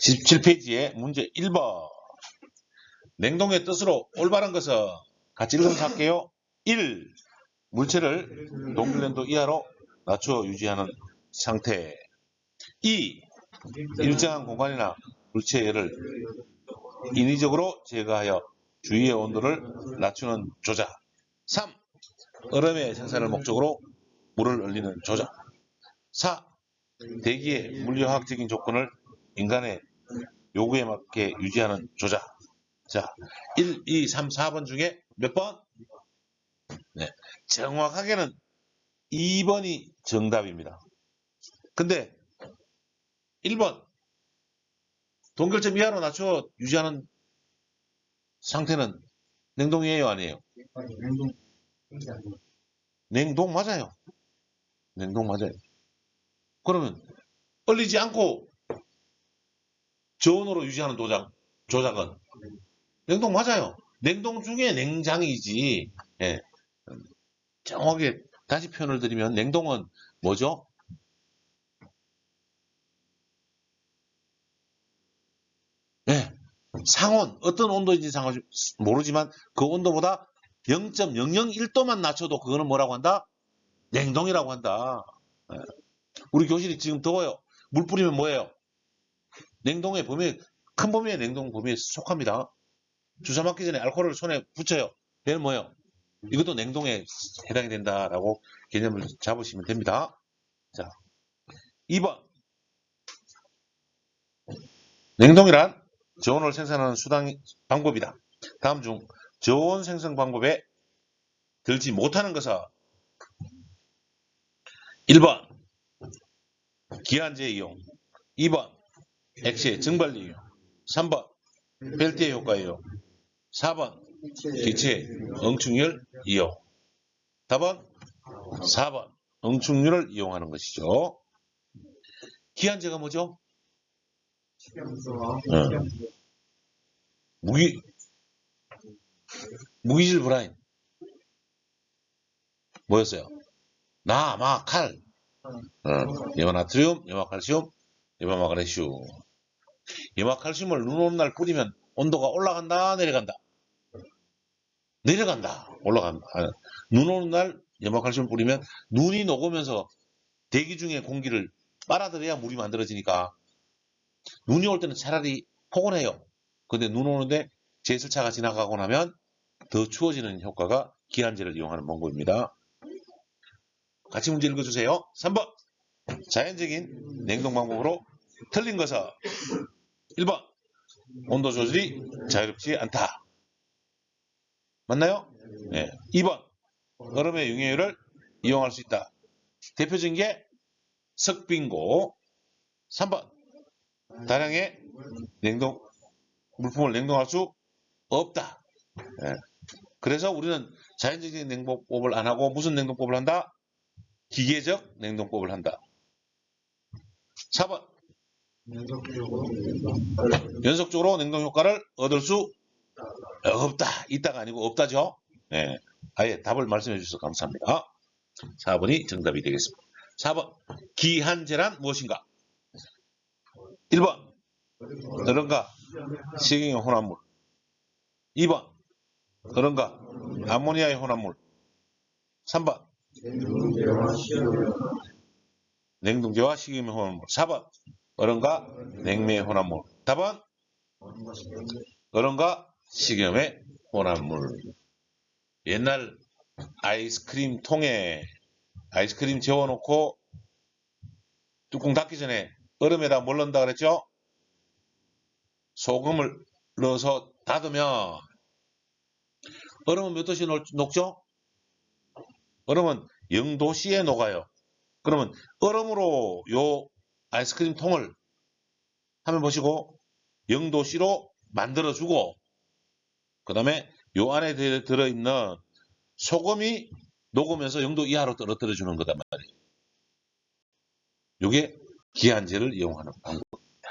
17페이지에 문제 1번. 냉동의 뜻으로 올바른 것은 같이 읽으면서 할게요. 1. 물체를 동결냉도 이하로 낮춰 유지하는 상태. 2. 일정한 공간이나 물체의 열을 인위적으로 제거하여 주위의 온도를 낮추는 조작. 3. 얼음의 생산을 목적으로 물을 얼리는 조작. 4. 대기의 물리화학적인 조건을 인간의 요구에 맞게 유지하는 조작. 자, 1, 2, 3, 4번 중에 몇 번? 네, 정확하게는 2번이 정답입니다. 근데 1번 동결점 이하로 낮춰 유지하는 상태는 냉동이에요, 아니에요? 냉동 맞아요. 냉동 맞아요. 그러면 얼리지 않고 저온으로 유지하는 조작은 냉동 맞아요. 냉동 중에 냉장이지. 예. 정확하게 다시 표현을 드리면 냉동은 뭐죠? 네. 상온, 어떤 온도인지 모르지만 그 온도보다 0.001도만 낮춰도 그거는 뭐라고 한다? 냉동이라고 한다. 네. 우리 교실이 지금 더워요. 물 뿌리면 뭐예요? 냉동의 범위, 큰 범위의 냉동 범위에 속합니다. 주사 맞기 전에 알코올을 손에 붙여요. 얘는 뭐예요? 이것도 냉동에 해당이 된다라고 개념을 잡으시면 됩니다. 자, 2번. 냉동이란 저온을 생산하는 방법이다. 다음 중 저온 생성 방법에 들지 못하는 것은 1번 기한제 이용, 2번 액체 증발리 이용, 3번 펠티의 효과 이용, 4번 기체 응축률 이용. 답은 4번 응축률을 이용하는 것이죠. 기한제가 뭐죠? 무기질 브라인 뭐였어요? 나, 마, 칼. 염화나트륨, 염화칼슘, 염화마그네슘. 염화칼슘을 눈 오는 날 뿌리면 온도가 올라간다, 내려간다? 내려간다, 올라간다. 눈 오는 날 염화칼슘을 뿌리면 눈이 녹으면서 대기 중에 공기를 빨아들여야 물이 만들어지니까 눈이 올 때는 차라리 포근해요. 근데 눈 오는데 제철차가 지나가고 나면 더 추워지는 효과가 기한제를 이용하는 방법입니다. 같이 문제 읽어주세요. 3번. 자연적인 냉동 방법으로 틀린 것은 1번. 온도 조절이 자유롭지 않다. 맞나요? 네. 2번. 얼음의 융해율을 이용할 수 있다. 대표적인 게 석빙고. 3번. 다량의 물품을 냉동할 수 없다. 네. 그래서 우리는 자연적인 냉동법을 안 하고 무슨 냉동법을 한다? 기계적 냉동법을 한다. 4번. 연속적으로 냉동 효과를 얻을 수 없다. 있다가 아니고 없다죠. 네. 아예 답을 말씀해 주셔서 감사합니다. 4번이 정답이 되겠습니다. 4번. 기한제란 무엇인가? 1번. 얼음과 식용유 혼합물. 2번. 얼음과 암모니아의 혼합물. 3번. 냉동제와 식용유 혼합물. 4번. 얼음과 냉매의 혼합물. 답은 얼음과 식염의 혼합물. 옛날 아이스크림 통에 아이스크림 재워놓고 뚜껑 닫기 전에 얼음에다 뭘 넣는다 그랬죠? 소금을 넣어서 닫으면 얼음은 몇 도씨 녹죠? 얼음은 0도씨에 녹아요. 그러면 얼음으로 요 아이스크림 통을 화면 보시고 0도씨로 만들어주고 그 다음에 요 안에 들어있는 소금이 녹으면서 0도 이하로 떨어뜨려 주는 거단 말이에요. 요게 기한제를 이용하는 방법입니다.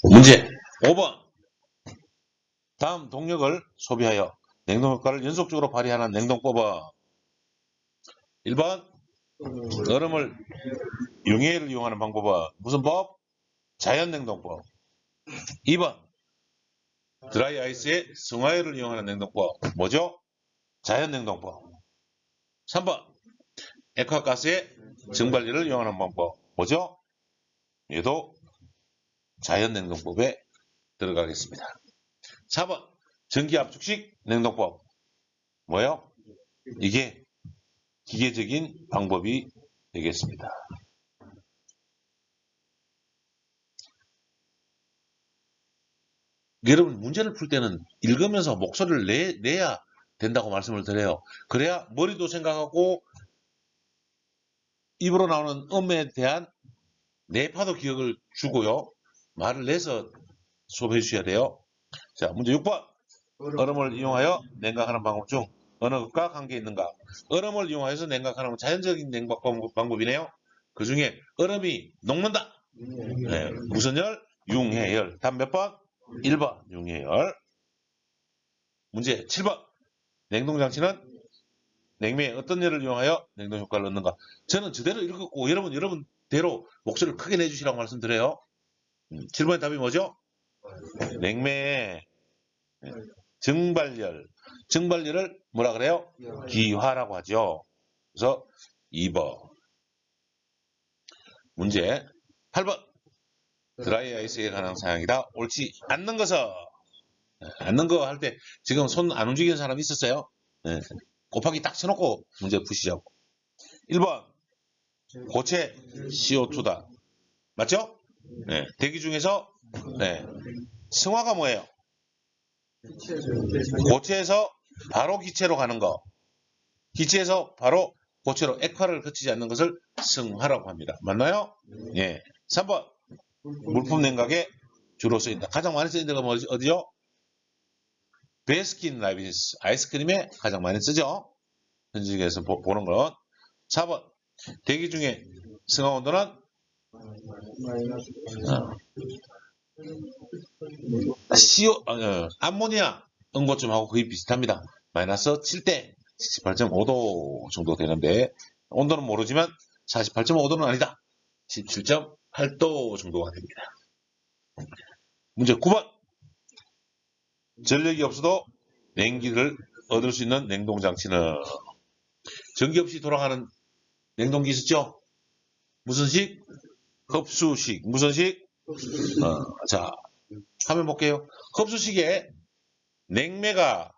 문제 5번. 다음 동력을 소비하여 냉동 효과를 연속적으로 발휘하는 냉동법은 1번 얼음을 용해를 이용하는 방법은 무슨 법? 자연냉동법. 2번 드라이 아이스에 승화열을 이용하는 냉동법. 뭐죠? 자연냉동법. 3번 액화가스에 증발열을 이용하는 방법. 뭐죠? 얘도 자연냉동법에 들어가겠습니다. 4번 전기압축식 냉동법. 뭐요? 이게 기계적인 방법이 되겠습니다. 여러분 문제를 풀 때는 읽으면서 목소리를 내야 된다고 말씀을 드려요. 그래야 머리도 생각하고 입으로 나오는 음에 대한 뇌파도 기억을 주고요. 말을 내서 수업해 주셔야 돼요. 자, 문제 6번. 얼음을 이용하여 냉각하는 방법 중 어느 것과 관계 있는가? 얼음을 이용하여서 냉각하는 건 자연적인 냉각 방법이네요. 그 중에 얼음이 녹는다. 네, 무슨 열? 융해열. 답 몇 번? 1번 융해열. 문제 7번. 냉동장치는 냉매에 어떤 열을 이용하여 냉동 효과를 얻는가? 저는 저대로 읽었고 여러분대로 목소리를 크게 내주시라고 말씀드려요. 7번의 답이 뭐죠? 냉매에 증발열을 뭐라 그래요? 기화라고 하죠. 그래서 2번. 문제 8번. 드라이 아이스에 관한 사항이다. 옳지 않는 것은 않는 거 할 때 지금 손 안 움직이는 사람 있었어요? 네. 곱하기 딱 쳐놓고 문제 푸시자고. 1번 고체 CO2다. 맞죠? 네. 대기 중에서 네. 승화가 뭐예요? 고체에서 바로 기체로 가는 거. 기체에서 바로 고체로 액화를 거치지 않는 것을 승화라고 합니다. 맞나요? 예. 3번 물품 냉각에 주로 쓰인다. 가장 많이 쓰이는 데가 어디죠? 베스킨 라빈스 아이스크림에 가장 많이 쓰죠. 현지에서 보는 건. 4번 대기 중에 승화 온도는 암모니아 응고점하고 거의 비슷합니다. 마이너스 7대 78.5도 정도 되는데 온도는 모르지만 48.5도는 아니다. 17.8도 정도가 됩니다. 문제 9번. 전력이 없어도 냉기를 얻을 수 있는 냉동장치는 전기 없이 돌아가는 냉동기 있었죠? 무슨 식? 흡수식. 무슨 식? 자, 화면 볼게요. 흡수식에 냉매가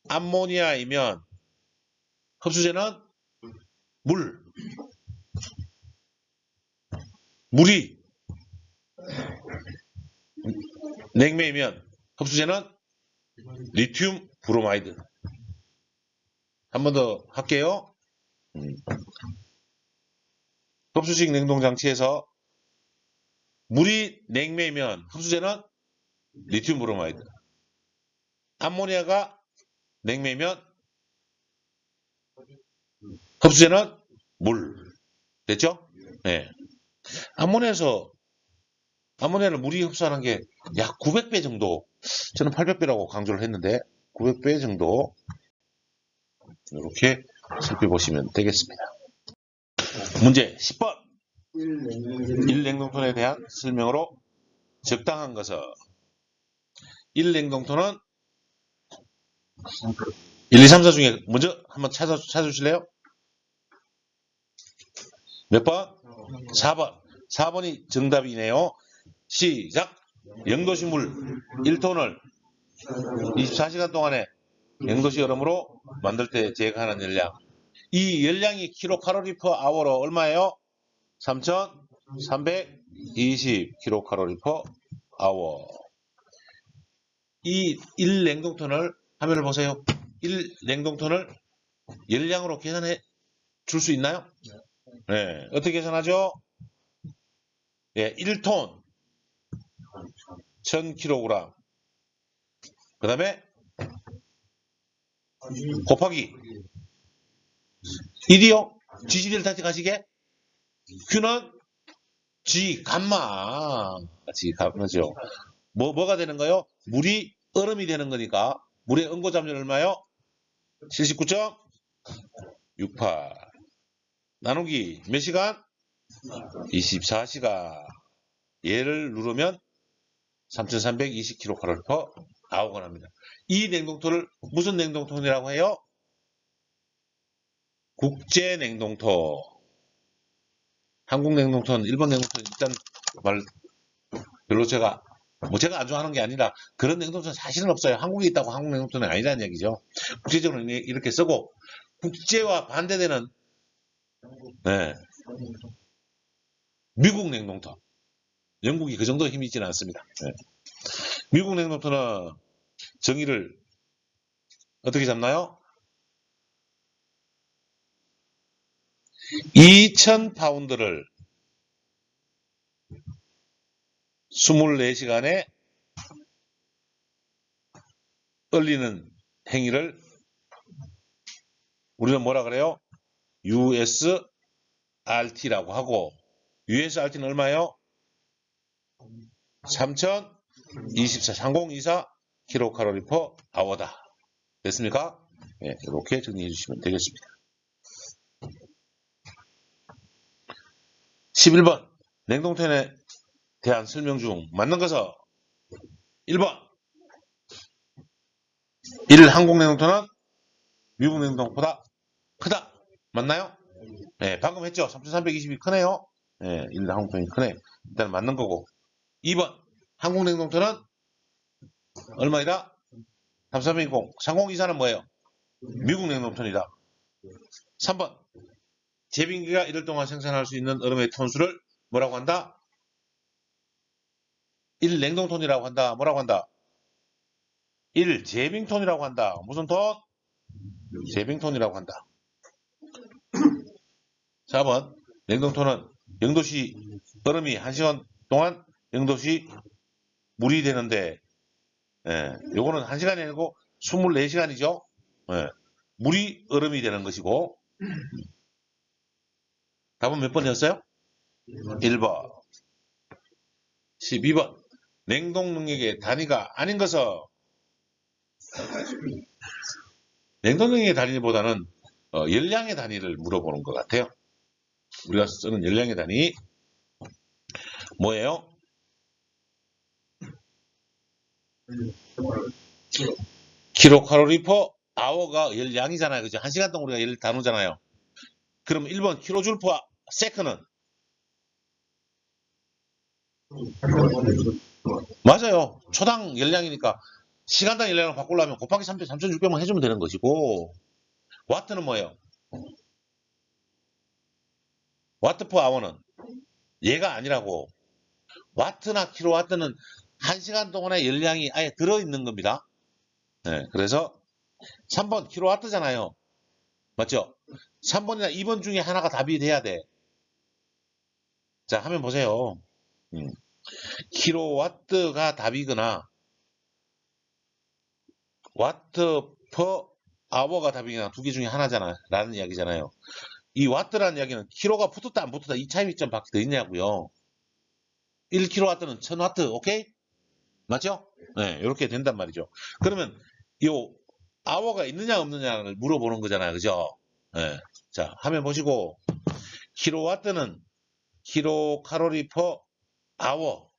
암모니아이면 흡수제는 물이 냉매이면 흡수제는 리튬 브로마이드. 한 번 더 할게요. 흡수식 냉동장치에서 물이 냉매이면 흡수제는 리튬 브로마이드. 암모니아가 냉매이면 흡수제는 물. 됐죠? 네. 암모니아를 물이 흡수하는 게 약 900배 정도, 저는 800배라고 강조를 했는데 900배 정도 이렇게 살펴보시면 되겠습니다. 문제 10번. 1냉동톤에 대한 설명으로 적당한 것은 1냉동톤은 1, 2, 3, 4 중에 먼저 한번 찾아주실래요? 몇 번? 4번. 4번이 정답이네요. 시작. 영도시 물 1톤을 24시간 동안에 영도시 얼음으로 만들 때 제거하는 열량. 이 열량이 킬로칼로리 퍼 아워로 얼마예요? 3,320 킬로칼로리 퍼 아워. 이 1냉동톤을 화면을 보세요. 1냉동톤을 열량으로 계산해 줄 수 있나요? 네. 어떻게 계산하죠? 네, 1톤 1000kg. 그 다음에 곱하기 1이요. G를 다시 가시게. Q는 G 감마. G감마죠. 뭐가 되는 거요? 물이 얼음이 되는 거니까 물의 응고잠수 얼마요? 79.68. 나누기 몇 시간? 24시간. 얘를 누르면 3320kcal/h가 납니다. 이 냉동토를 무슨 냉동통이라고 해요? 국제 냉동토. 한국 냉동토는 일본 냉동토는 일단 별로 제가 안 좋아하는 게 아니라 그런 냉동토는 사실은 없어요. 한국에 있다고 한국 냉동토는 아니라는 얘기죠. 국제적으로 이렇게 쓰고 국제와 반대되는 네, 미국 냉동토. 영국이 그 정도 힘이 있지는 않습니다. 네. 미국 냉동토는 정의를 어떻게 잡나요? 2000파운드를 24시간에 얼리는 행위를 우리는 뭐라 그래요? USRT라고 하고 USRT는 얼마예요? 3024 kcal/h다. 됐습니까? 네, 이렇게 정리해 주시면 되겠습니다. 11번 냉동통에 대한 설명 중 맞는 것은 1번 1. 한국 냉동통은 미국 냉동통보다 크다. 맞나요? 네, 방금 했죠. 3320이 크네요. 네, 1. 한국 냉동통이 크네. 일단 맞는 거고. 2번 한국 냉동통은 얼마이다? 3320. 3024는 뭐예요? 미국 냉동통이다. 3번 제빙기가 이틀 동안 생산할 수 있는 얼음의 톤수를 뭐라고 한다? 1. 냉동톤이라고 한다. 뭐라고 한다? 1. 제빙톤이라고 한다. 무슨 톤? 제빙톤이라고 한다. 4번 냉동톤은 0도씨 얼음이 1시간 동안 0도씨 물이 되는데 요거는 1시간이 아니고 24시간이죠. 물이 얼음이 되는 것이고 답은 몇 번이었어요? 1번. 12번 냉동 능력의 단위가 아닌 것은 냉동 능력의 단위보다는 열량의 단위를 물어보는 것 같아요. 우리가 쓰는 열량의 단위 뭐예요? 킬로칼로리 퍼 아워가 열량이잖아요. 그죠? 1시간 동안 우리가 열을 다루잖아요. 그럼 1번 킬로줄 퍼 세컨은 맞아요. 초당 열량이니까 시간당 열량을 바꾸려면 곱하기 3600만 해주면 되는 것이고 와트는 뭐예요? 와트 퍼 아워는 얘가 아니라고 와트나 킬로와트는 1시간 동안의 열량이 아예 들어있는 겁니다. 네, 그래서 3번 킬로와트잖아요. 맞죠? 3번이나 2번 중에 하나가 답이 돼야 돼. 자, 하면 보세요. 킬로와트가 답이거나 와트 퍼 아워가 답이거나 두 개 중에 하나잖아. 라는 이야기잖아요. 이 와트라는 이야기는 킬로가 붙었다 안 붙었다 이 차이점밖에 더 있냐고요. 1킬로와트는 1000와트, 오케이? 맞죠? 네, 이렇게 된단 말이죠. 그러면 요 아워가 있느냐 없느냐를 물어보는 거잖아요. 그죠? 네. 자, 화면 보시고 킬로와트는 킬로칼로리 퍼 아워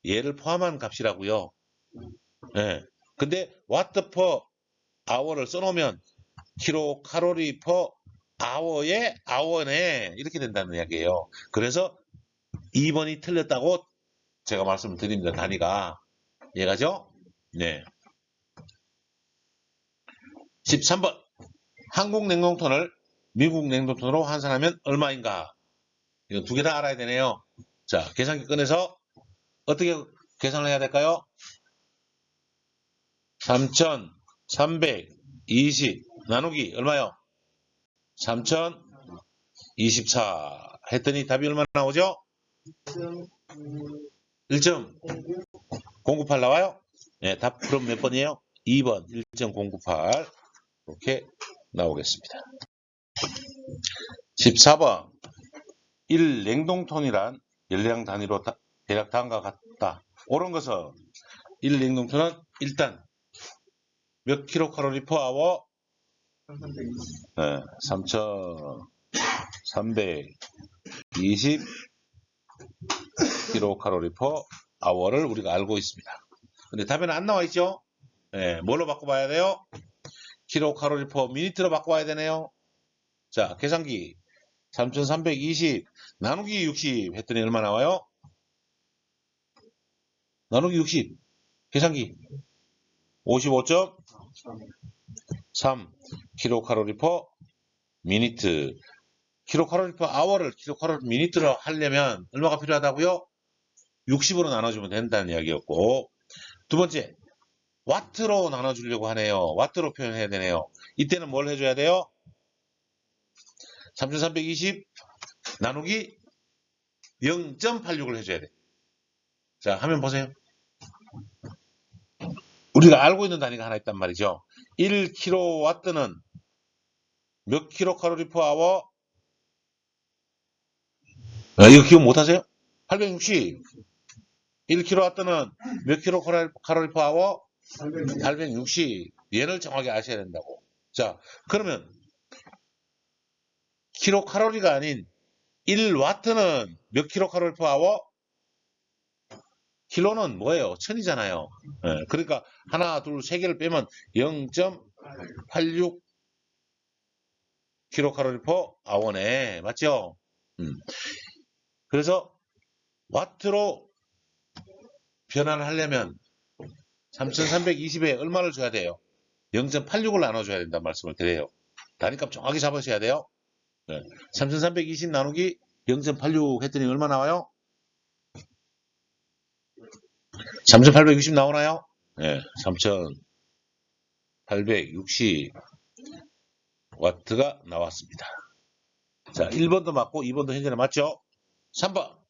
얘를 포함한 값이라고요. 네. 근데 와트 퍼 아워를 써놓으면 킬로칼로리 퍼 아워에 아워네 이렇게 된다는 이야기예요. 그래서 2번이 틀렸다고 제가 말씀을 드립니다. 단위가 얘가죠? 네. 13번 한국 냉동톤을 미국 냉동톤으로 환산하면 얼마인가? 이거 두 개 다 알아야 되네요. 자, 계산기 꺼내서 어떻게 계산을 해야 될까요? 3320 나누기 얼마요? 3024 했더니 답이 얼마나 나오죠? 1.098 나와요? 네, 답 그럼 몇 번이에요? 2번 1.098 이렇게 나오겠습니다. 14번 1 냉동톤이란 열량 단위로 대략 다음과 같다. 옳은 것은 1 냉동톤은 일단 몇 킬로칼로리 퍼 아워? 네, 320 킬로칼로리 퍼 아워를 우리가 알고 있습니다. 근데 답에는 안 나와 있죠? 네, 뭘로 바꿔봐야 돼요? 킬로칼로리 퍼 미니트로 바꿔야 되네요. 자, 계산기 3320 나누기 60 했더니 얼마 나와요? 나누기 60 계산기 55.3 킬로칼로리 퍼 미니트. 킬로칼로리 퍼 아워를 킬로칼로리 미니트로 하려면 얼마가 필요하다고요? 60으로 나눠주면 된다는 이야기였고, 두 번째 와트로 나눠주려고 하네요. 와트로 표현해야 되네요. 이때는 뭘 해줘야 돼요? 3320 나누기 0.86을 해줘야 돼. 자, 화면 보세요. 우리가 알고 있는 단위가 하나 있단 말이죠. 1kW는 몇 킬로칼로리 퍼 아워? 이거 기억 못하세요? 860. 1kW는 몇 킬로칼로리 퍼 아워? 860. 얘를 정확히 아셔야 된다고. 자, 그러면 킬로칼로리가 아닌 1와트는 몇 킬로칼로리 퍼 아워? 킬로는 뭐예요? 천이잖아요. 네, 그러니까 하나, 둘, 세 개를 빼면 0.86 킬로칼로리 퍼 아워네. 맞죠? 그래서 와트로 변환을 하려면 3320에 얼마를 줘야 돼요? 0.86을 나눠줘야 된다는 말씀을 드려요. 단위값 정확히 잡으셔야 돼요. 네. 3320 나누기 0.86 했더니 얼마 나와요? 3860 나오나요? 네, 3860 와트가 나왔습니다. 자, 1번도 맞고 2번도 현재는 맞죠? 3번.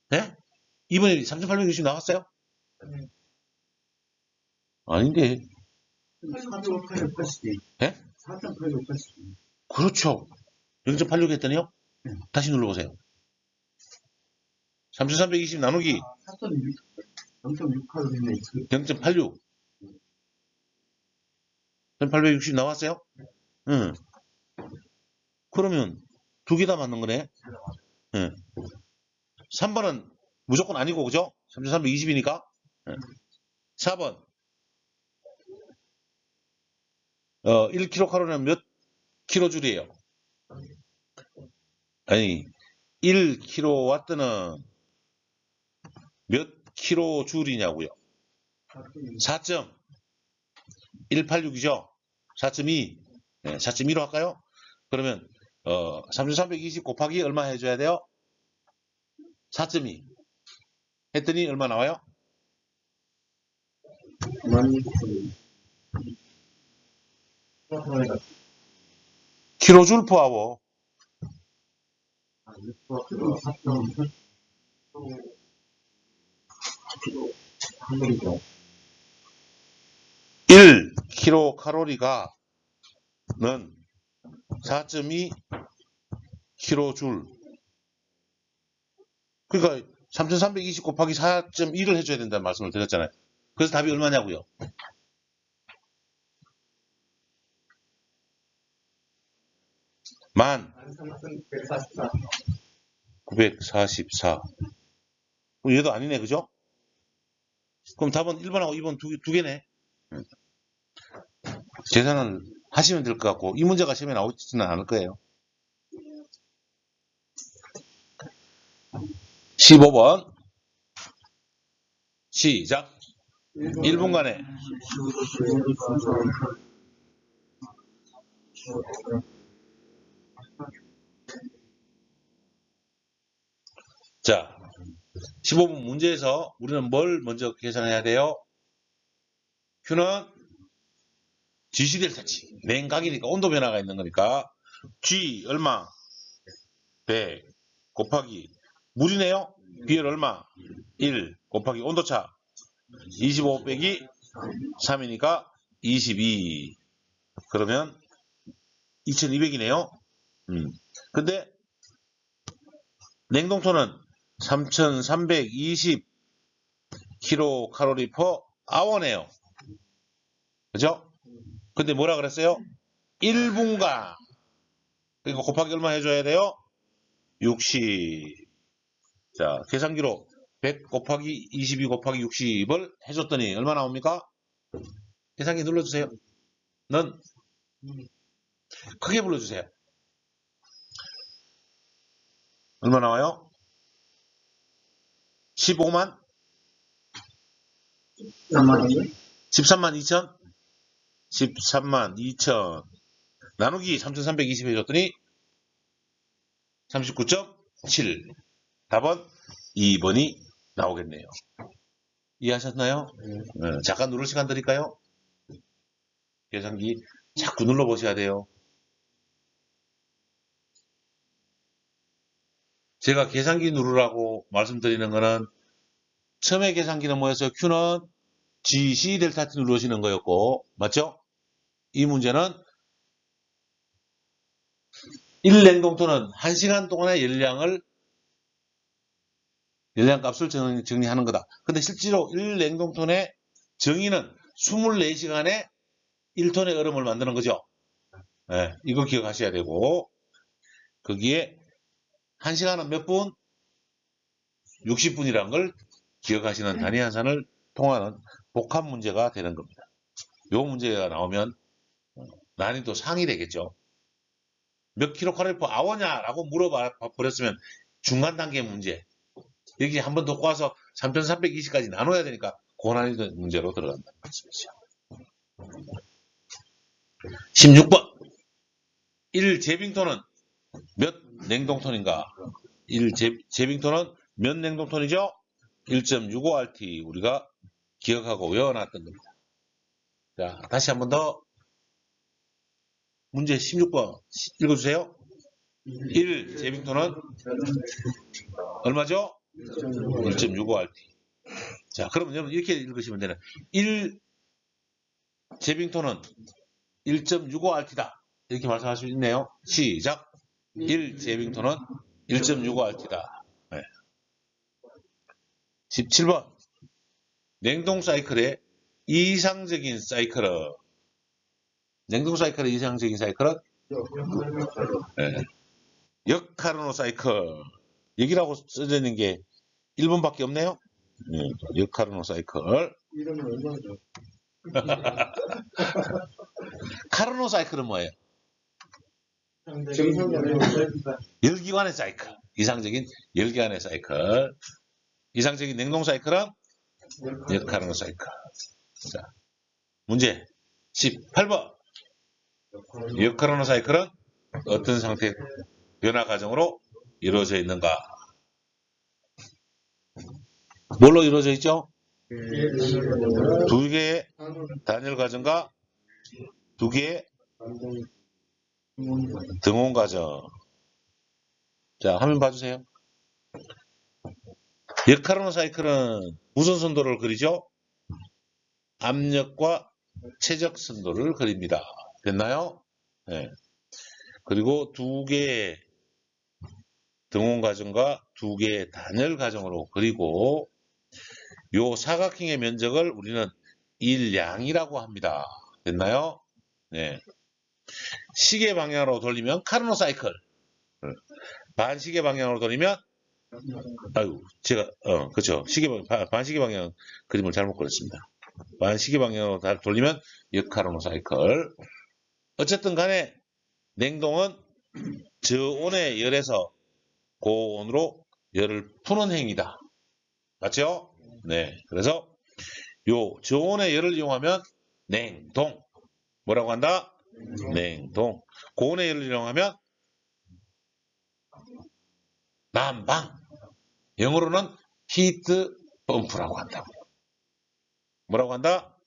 네? 2번이 3860 나왔어요? 아닌데. 4.880. 네? 4.880. 그렇죠. 0.86 했더니요? 다시 눌러보세요. 3320 나누기 0.6칼로리네. 0.86. 1860 나왔어요? 응. 그러면 두 개 다 맞는 거네? 응. 3번은 무조건 아니고, 그죠? 3320이니까. 응. 4번. 1kcal는 몇 킬로줄이에요? 아니, 1kW는 몇 킬로줄이냐고요? 4.186이죠? 4.2. 네, 4.2로 할까요? 그러면 3320 곱하기 얼마 해줘야 돼요? 4.2 했더니 얼마 나와요? 킬로줄 퍼 아워. 1kcal가 는 4.2 킬로줄. 그러니까 3320 곱하기 4.1을 해줘야 된다는 말씀을 드렸잖아요. 그래서 답이 얼마냐고요? 만 944. 얘도 아니네, 그죠? 그럼 답은 1번하고 2번 두 개네. 계산을 하시면 될 것 같고, 이 문제가 시험에 나오지는 않을 거예요. 15번. 시작. 1분간에 자, 15번 문제에서 우리는 뭘 먼저 계산해야 돼요? Q는 G시 델타치. 냉각이니까 온도 변화가 있는 거니까 G 얼마? 100 곱하기 물이네요. 비열 얼마? 1 곱하기 온도차 25 빼기 3이니까 22. 그러면 2200이네요. 근데 냉동토는 3320 킬로칼로리 퍼 아워네요. 그죠? 근데 뭐라 그랬어요? 1분간. 그러니까 곱하기 얼마 해줘야 돼요? 60. 자, 계산기로 100 곱하기 22 곱하기 60을 해줬더니 얼마 나옵니까? 계산기 눌러주세요. 넌 크게 불러주세요. 얼마 나와요? 15만? 13만 2천? 13만 2천 나누기 3320 해줬더니 39.7. 답은 2번이 나오겠네요. 이해하셨나요? 네. 잠깐 누를 시간 드릴까요? 계산기 자꾸 눌러보셔야 돼요. 제가 계산기 누르라고 말씀드리는 거는 처음에 계산기는 뭐였어요? Q는 GC 델타 T 누르시는 거였고, 맞죠? 이 문제는 1냉동토는 1시간 동안의 열량값을 정리하는 거다. 근데 실제로 1냉동톤의 정의는 24시간에 1톤의 얼음을 만드는 거죠. 네, 이거 기억하셔야 되고, 거기에 1시간은 몇 분? 60분이라는 걸 기억하시는 단위 한산을 통하는 복합 문제가 되는 겁니다. 이 문제가 나오면 난이도 상이 되겠죠. 몇 킬로칼로리/per hour냐라고 물어봐 버렸으면 중간 단계 문제. 여기 한 번 더 꼬아서 3320까지 나눠야 되니까 고난이도 문제로 들어간다는 말씀이죠. 16번. 1제빙톤은 몇 냉동톤인가? 1제빙톤은 몇 냉동톤이죠? 1.65RT 우리가 기억하고 외워놨던 겁니다. 자, 다시 한 번 더 문제 16번 읽어주세요. 1제빙톤은 얼마죠? 1.65RT. 자, 그러면 여러분 이렇게 읽으시면 되는 1제빙톤은 1.65RT다. 이렇게 말씀할 수 있네요. 시작. 1제빙톤은 1.65RT다. 네. 17번. 냉동 사이클의 이상적인 사이클은 냉동 사이클의 이상적인 사이클은 네. 역카르노 사이클. 여기라고 써져 있는 게 1번밖에 없네요. 네. 역카르노 사이클. 이름은 얼마죠? 카르노 사이클은 뭐예요? 열기관의 사이클. 이상적인 열기관의 사이클. 이상적인 냉동 사이클은 역카르노 사이클. 자, 문제 18번. 역카르노 사이클은 어떤 상태의 변화 과정으로 이루어져 있는가? 뭘로 이루어져 있죠? 두 개의 단열 과정과 두 개의 등온 과정. 자, 화면 봐주세요. 역카르노 사이클은 무슨 선도를 그리죠? 압력과 최적 선도를 그립니다. 됐나요? 네. 그리고 두 개의 등온 과정과 두 개의 단열 과정으로 그리고 요 사각형의 면적을 우리는 일량이라고 합니다. 됐나요? 네. 시계 방향으로 돌리면 카르노 사이클. 반시계 방향으로 돌리면 제가 그렇죠. 반시계 방향 그림을 잘못 그렸습니다. 반시계 방향으로 돌리면 역카르노 사이클. 어쨌든 간에 냉동은 저온의 열에서 고온으로 열을 푸는 행위다. 맞죠? 네. 그래서 요 저온의 열을 이용하면 냉동. 뭐라고 한다? 냉동. 고온의 열을 이용하면 난방. 영어로는 히트 펌프라고 한다고. 뭐라고 한다?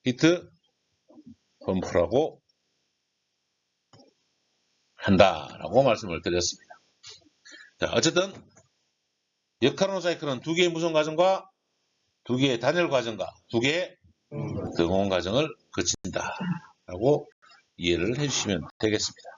히트 펌프라고 한다라고 말씀을 드렸습니다. 자, 어쨌든 역카르노 사이클은 두 개의 무슨 과정과 두 개의 단열 과정과 두 개의 등온 과정을 거친다라고 이해를 해주시면 되겠습니다.